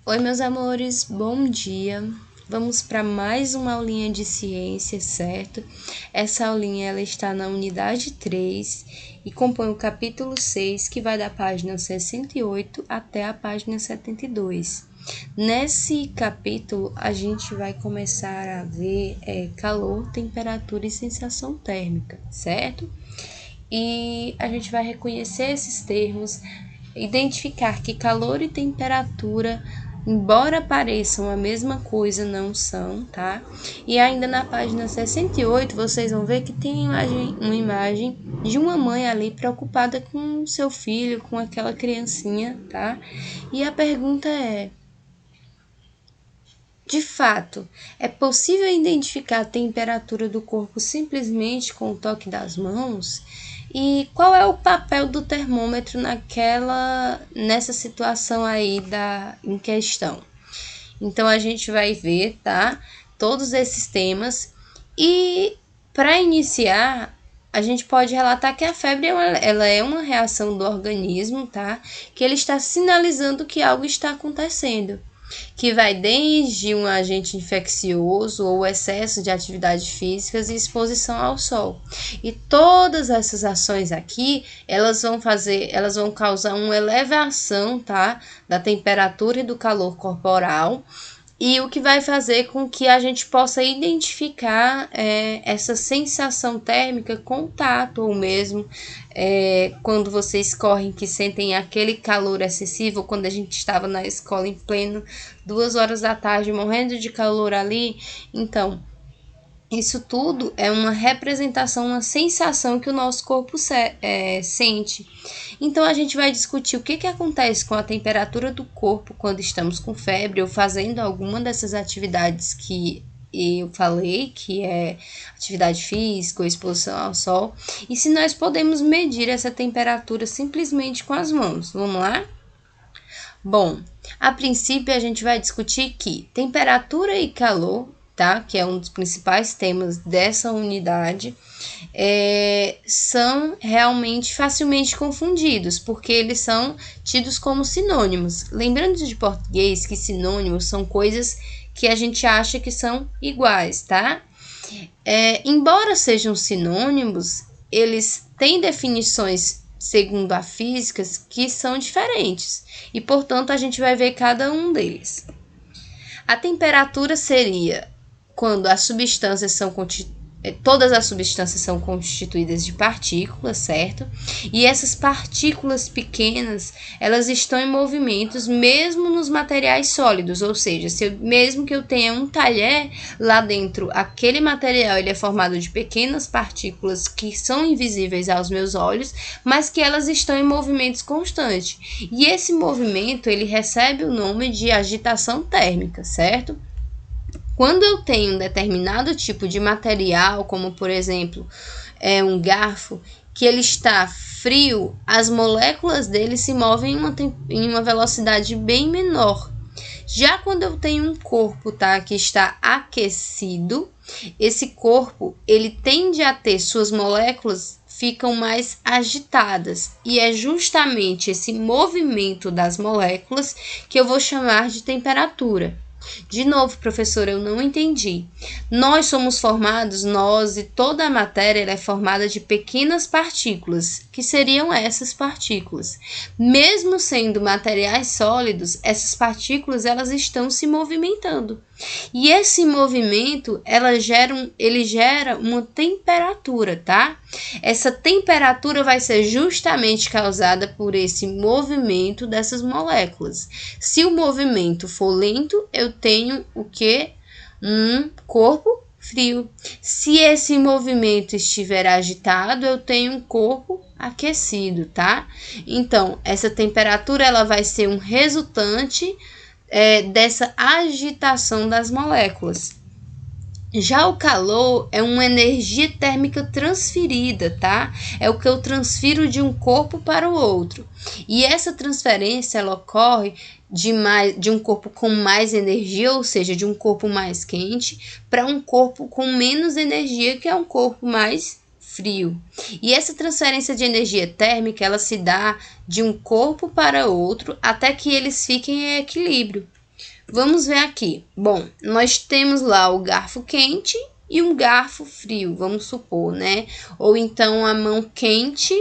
Oi, meus amores, bom dia. Vamos para mais uma aulinha de ciência, certo? Essa aulinha ela está na unidade 3 e compõe o capítulo 6, que vai da página 68 até a página 72. Nesse capítulo, a gente vai começar a ver calor, temperatura e sensação térmica, certo? E a gente vai reconhecer esses termos, identificar que calor e temperatura, embora pareçam a mesma coisa, não são, tá? E ainda na página 68, vocês vão ver que tem uma imagem de uma mãe ali preocupada com o seu filho, com aquela criancinha, tá? E a pergunta é: de fato, é possível identificar a temperatura do corpo simplesmente com o toque das mãos? E qual é o papel do termômetro nessa situação aí em questão? Então a gente vai ver, tá? Todos esses temas e para iniciar, a gente pode relatar que a febre ela é uma reação do organismo, tá? Que ele está sinalizando que algo está acontecendo, que vai desde um agente infeccioso ou excesso de atividades físicas e exposição ao sol. E todas essas ações aqui, elas vão causar uma elevação, tá, da temperatura e do calor corporal, e o que vai fazer com que a gente possa identificar essa sensação térmica com o tato, ou mesmo quando vocês correm que sentem aquele calor excessivo, quando a gente estava na escola em pleno 2 horas da tarde morrendo de calor ali. Então, isso tudo é uma representação, uma sensação que o nosso corpo sente. Então, a gente vai discutir o que acontece com a temperatura do corpo quando estamos com febre ou fazendo alguma dessas atividades que eu falei, que é atividade física ou exposição ao sol, e se nós podemos medir essa temperatura simplesmente com as mãos. Vamos lá? Bom, a princípio a gente vai discutir que temperatura e calor, tá? Que é um dos principais temas dessa unidade, são realmente facilmente confundidos, porque eles são tidos como sinônimos. Lembrando de português que sinônimos são coisas que a gente acha que são iguais, tá? Embora sejam sinônimos, eles têm definições segundo a física que são diferentes e, portanto, a gente vai ver cada um deles. A temperatura seria quando todas as substâncias são constituídas de partículas, certo? E essas partículas pequenas, elas estão em movimentos mesmo nos materiais sólidos, ou seja, mesmo que eu tenha um talher, lá dentro, aquele material ele é formado de pequenas partículas que são invisíveis aos meus olhos, mas que elas estão em movimentos constantes. E esse movimento, ele recebe o nome de agitação térmica, certo? Quando eu tenho um determinado tipo de material, como por exemplo um garfo, que ele está frio, as moléculas dele se movem em uma velocidade bem menor. Já quando eu tenho um corpo, tá, que está aquecido, esse corpo ele tende a ter suas moléculas ficam mais agitadas, e é justamente esse movimento das moléculas que eu vou chamar de temperatura. De novo, professora, eu não entendi. Nós e toda a matéria é formada de pequenas partículas, que seriam essas partículas. Mesmo sendo materiais sólidos, essas partículas elas estão se movimentando. E esse movimento, ele gera uma temperatura, tá? Essa temperatura vai ser justamente causada por esse movimento dessas moléculas. Se o movimento for lento, eu tenho o quê? Um corpo frio. Se esse movimento estiver agitado, eu tenho um corpo aquecido, tá? Então, essa temperatura ela vai ser um resultante dessa agitação das moléculas. Já o calor é uma energia térmica transferida, tá? É o que eu transfiro de um corpo para o outro. E essa transferência ela ocorre de um corpo com mais energia, ou seja, de um corpo mais quente, para um corpo com menos energia, que é um corpo mais frio. E essa transferência de energia térmica, ela se dá de um corpo para outro até que eles fiquem em equilíbrio. Vamos ver aqui. Bom, nós temos lá o garfo quente e um garfo frio, vamos supor, né? Ou então a mão quente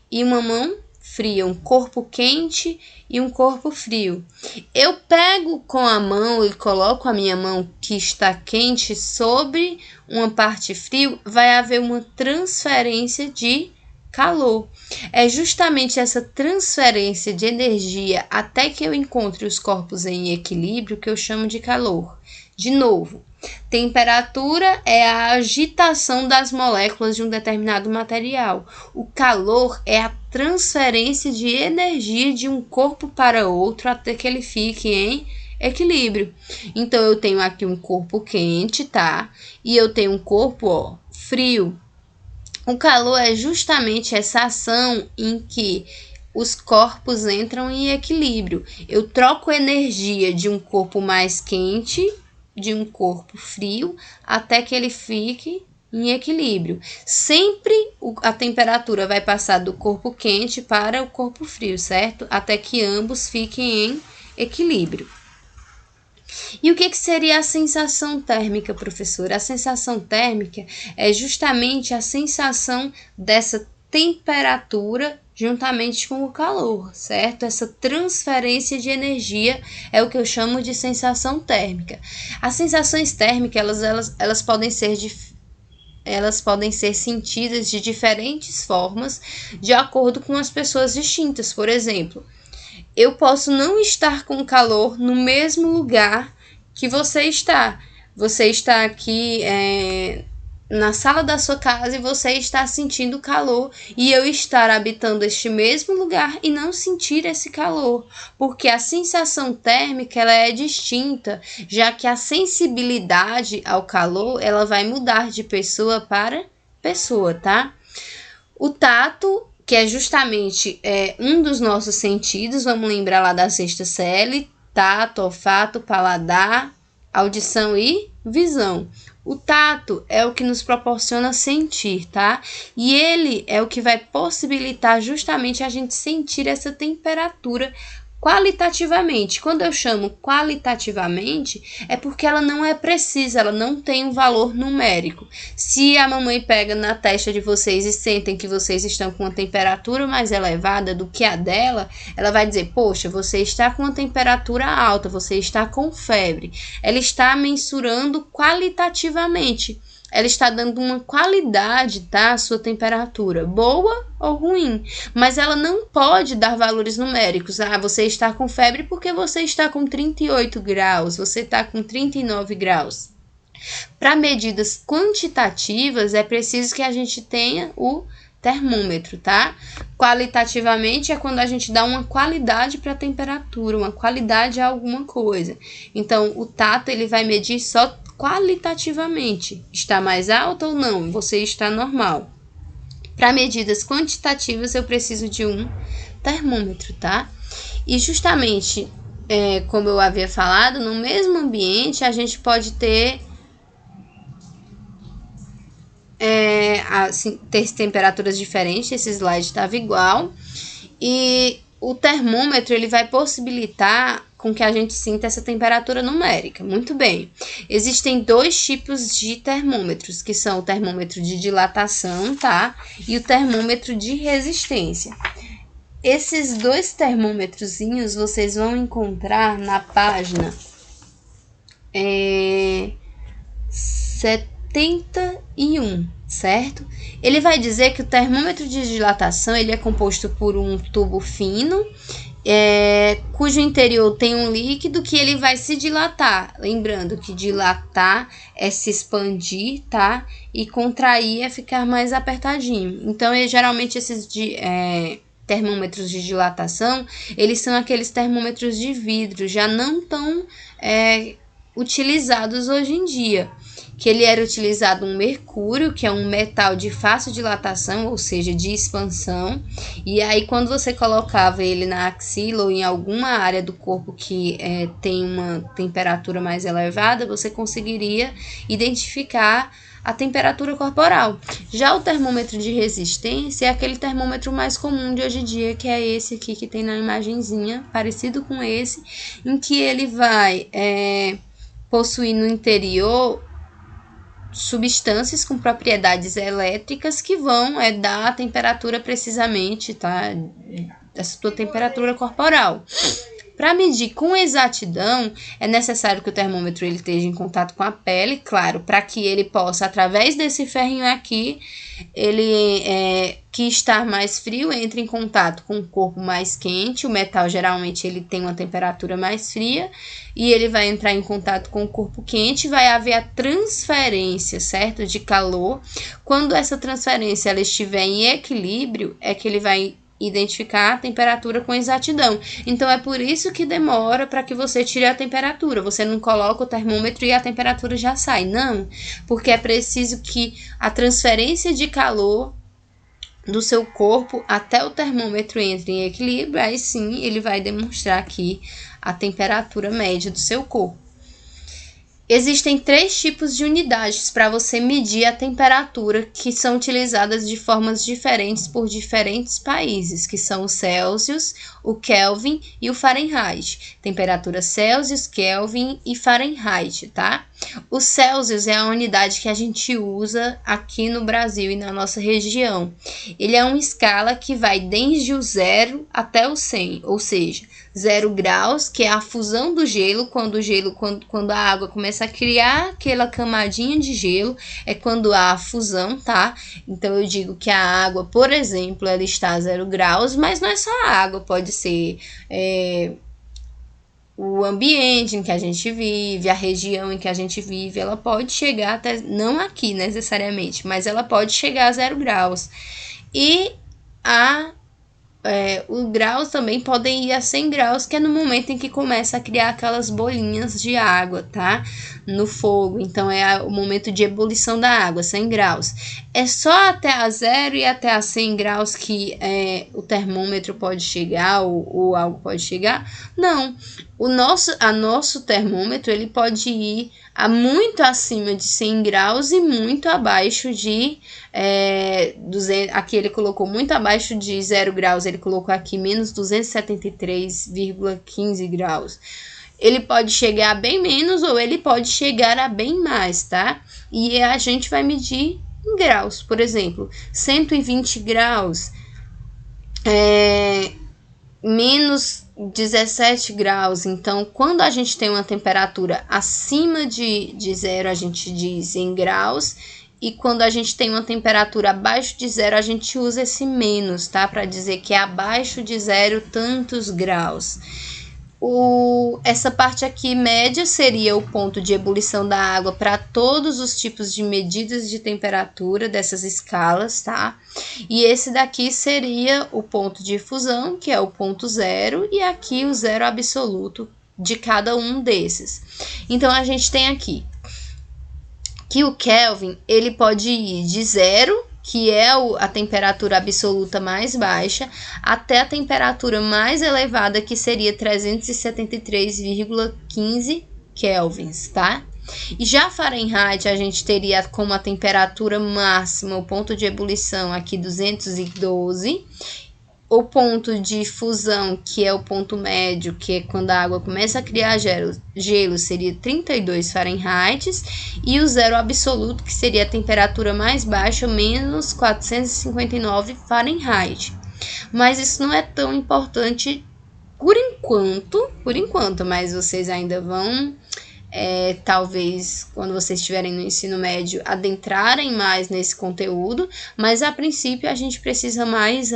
e uma mão fria, um corpo quente e um corpo frio. Eu pego com a mão e coloco a minha mão que está quente sobre uma parte frio, vai haver uma transferência de calor. É justamente essa transferência de energia até que eu encontre os corpos em equilíbrio que eu chamo de calor. De novo, temperatura é a agitação das moléculas de um determinado material. O calor é a transferência de energia de um corpo para outro até que ele fique em equilíbrio. Então, eu tenho aqui um corpo quente, tá? E eu tenho um corpo, ó, frio. O calor é justamente essa ação em que os corpos entram em equilíbrio. Eu troco energia de um corpo mais quente, de um corpo frio, até que ele fique em equilíbrio. Sempre a temperatura vai passar do corpo quente para o corpo frio, certo? Até que ambos fiquem em equilíbrio. E o que seria a sensação térmica, professora? A sensação térmica é justamente a sensação dessa temperatura juntamente com o calor, certo? Essa transferência de energia é o que eu chamo de sensação térmica. As sensações térmicas, elas podem ser sentidas de diferentes formas, de acordo com as pessoas distintas. Por exemplo, eu posso não estar com calor no mesmo lugar que você está. Você está aqui na sala da sua casa e você está sentindo calor, e eu estar habitando este mesmo lugar e não sentir esse calor, porque a sensação térmica ela é distinta, já que a sensibilidade ao calor ela vai mudar de pessoa para pessoa, tá? O tato, que é justamente um dos nossos sentidos, vamos lembrar lá da sexta série, tato, olfato, paladar, audição e visão. O tato é o que nos proporciona sentir, tá? E ele é o que vai possibilitar justamente a gente sentir essa temperatura qualitativamente. Quando eu chamo qualitativamente, é porque ela não é precisa, ela não tem um valor numérico. Se a mamãe pega na testa de vocês e sentem que vocês estão com uma temperatura mais elevada do que a dela, ela vai dizer, poxa, você está com uma temperatura alta, você está com febre. Ela está mensurando qualitativamente. Ela está dando uma qualidade, tá? A sua temperatura, boa ou ruim. Mas ela não pode dar valores numéricos. Ah, você está com febre porque você está com 38 graus, você está com 39 graus. Para medidas quantitativas, é preciso que a gente tenha o termômetro, tá? Qualitativamente é quando a gente dá uma qualidade para a temperatura, uma qualidade a alguma coisa. Então, o tato, ele vai medir só qualitativamente, está mais alto ou não, você está normal. Para medidas quantitativas eu preciso de um termômetro, tá? E justamente, como eu havia falado, no mesmo ambiente a gente pode ter ter temperaturas diferentes. Esse slide estava igual, e o termômetro ele vai possibilitar com que a gente sinta essa temperatura numérica. Muito bem. Existem dois tipos de termômetros, que são o termômetro de dilatação, tá? E o termômetro de resistência. Esses dois termômetrozinhos vocês vão encontrar na página 71, certo? Ele vai dizer que o termômetro de dilatação ele é composto por um tubo fino, cujo interior tem um líquido que ele vai se dilatar. Lembrando que dilatar é se expandir, tá? E contrair é ficar mais apertadinho. Então, geralmente esses termômetros de dilatação, eles são aqueles termômetros de vidro, já não tão utilizados hoje em dia. Que ele era utilizado um mercúrio, que é um metal de fácil dilatação, ou seja, de expansão, e aí quando você colocava ele na axila ou em alguma área do corpo que tem uma temperatura mais elevada, você conseguiria identificar a temperatura corporal. Já o termômetro de resistência é aquele termômetro mais comum de hoje em dia, que é esse aqui que tem na imagenzinha, parecido com esse, em que ele vai possuir no interior substâncias com propriedades elétricas que vão dar a temperatura precisamente, tá? Essa tua temperatura corporal. Para medir com exatidão, é necessário que o termômetro ele esteja em contato com a pele, claro, para que ele possa, através desse ferrinho aqui, ele que está mais frio, entre em contato com o corpo mais quente. O metal geralmente ele tem uma temperatura mais fria e ele vai entrar em contato com o corpo quente, vai haver a transferência, certo, de calor. Quando essa transferência ela estiver em equilíbrio, é que ele vai identificar a temperatura com exatidão. Então, é por isso que demora para que você tire a temperatura. Você não coloca o termômetro e a temperatura já sai. Não, porque é preciso que a transferência de calor do seu corpo até o termômetro entre em equilíbrio. Aí sim, ele vai demonstrar aqui a temperatura média do seu corpo. Existem 3 tipos de unidades para você medir a temperatura que são utilizadas de formas diferentes por diferentes países, que são o Celsius, o Kelvin e o Fahrenheit. Temperatura Celsius, Kelvin e Fahrenheit, tá? O Celsius é a unidade que a gente usa aqui no Brasil e na nossa região. Ele é uma escala que vai desde o 0 até o 100, ou seja, 0 graus, que é a fusão do gelo, quando a água começa a criar aquela camadinha de gelo, é quando há a fusão, tá? Então, eu digo que a água, por exemplo, ela está a 0 graus, mas não é só a água, pode ser o ambiente em que a gente vive, a região em que a gente vive, ela pode chegar até, não aqui necessariamente, mas ela pode chegar a 0 graus. E os graus também podem ir a 100 graus, que é no momento em que começa a criar aquelas bolinhas de água, tá? No fogo. Então, é o momento de ebulição da água, 100 graus. É só até a 0 e até a 100 graus que o termômetro pode chegar, ou algo pode chegar? Não. O nosso termômetro, ele pode ir muito acima de 100 graus e muito abaixo de 200, aqui ele colocou muito abaixo de 0 graus, ele colocou aqui menos 273,15 graus. Ele pode chegar a bem menos ou ele pode chegar a bem mais, tá? E a gente vai medir em graus, por exemplo, 120 graus, menos 17 graus. Então, quando a gente tem uma temperatura acima de 0, a gente diz em graus. E quando a gente tem uma temperatura abaixo de 0, a gente usa esse menos, tá? Para dizer que é abaixo de 0 tantos graus. Essa parte aqui, média, seria o ponto de ebulição da água para todos os tipos de medidas de temperatura dessas escalas, tá? E esse daqui seria o ponto de fusão, que é o ponto 0, e aqui o 0 absoluto de cada um desses. Então, a gente tem aqui que o Kelvin, ele pode ir de 0, que é a temperatura absoluta mais baixa, até a temperatura mais elevada, que seria 373,15 kelvins, tá? E já Fahrenheit, a gente teria como a temperatura máxima, o ponto de ebulição aqui 212, o ponto de fusão, que é o ponto médio, que é quando a água começa a criar gelo, seria 32 Fahrenheit, e o 0 absoluto, que seria a temperatura mais baixa, menos 459 Fahrenheit. Mas isso não é tão importante por enquanto, mas vocês ainda vão, talvez, quando vocês estiverem no ensino médio, adentrarem mais nesse conteúdo, mas a princípio a gente precisa mais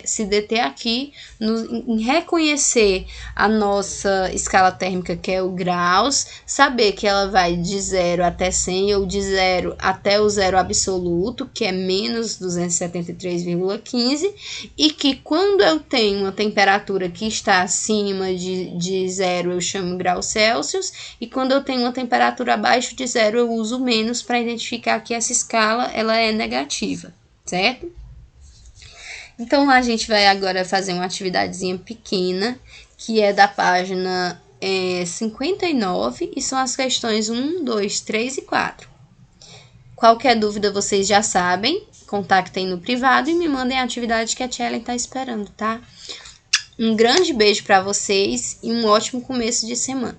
se deter aqui em reconhecer a nossa escala térmica, que é o graus, saber que ela vai de 0 até 100 ou de 0 até o 0 absoluto, que é menos 273,15, e que quando eu tenho uma temperatura que está acima de 0, eu chamo graus Celsius, e quando eu tenho uma temperatura abaixo de 0, eu uso menos para identificar que essa escala ela é negativa, certo? Então, a gente vai agora fazer uma atividadezinha pequena, que é da página 59, e são as questões 1, 2, 3 e 4. Qualquer dúvida vocês já sabem, contactem no privado e me mandem a atividade que a Tia Ellen tá esperando, tá? Um grande beijo para vocês e um ótimo começo de semana.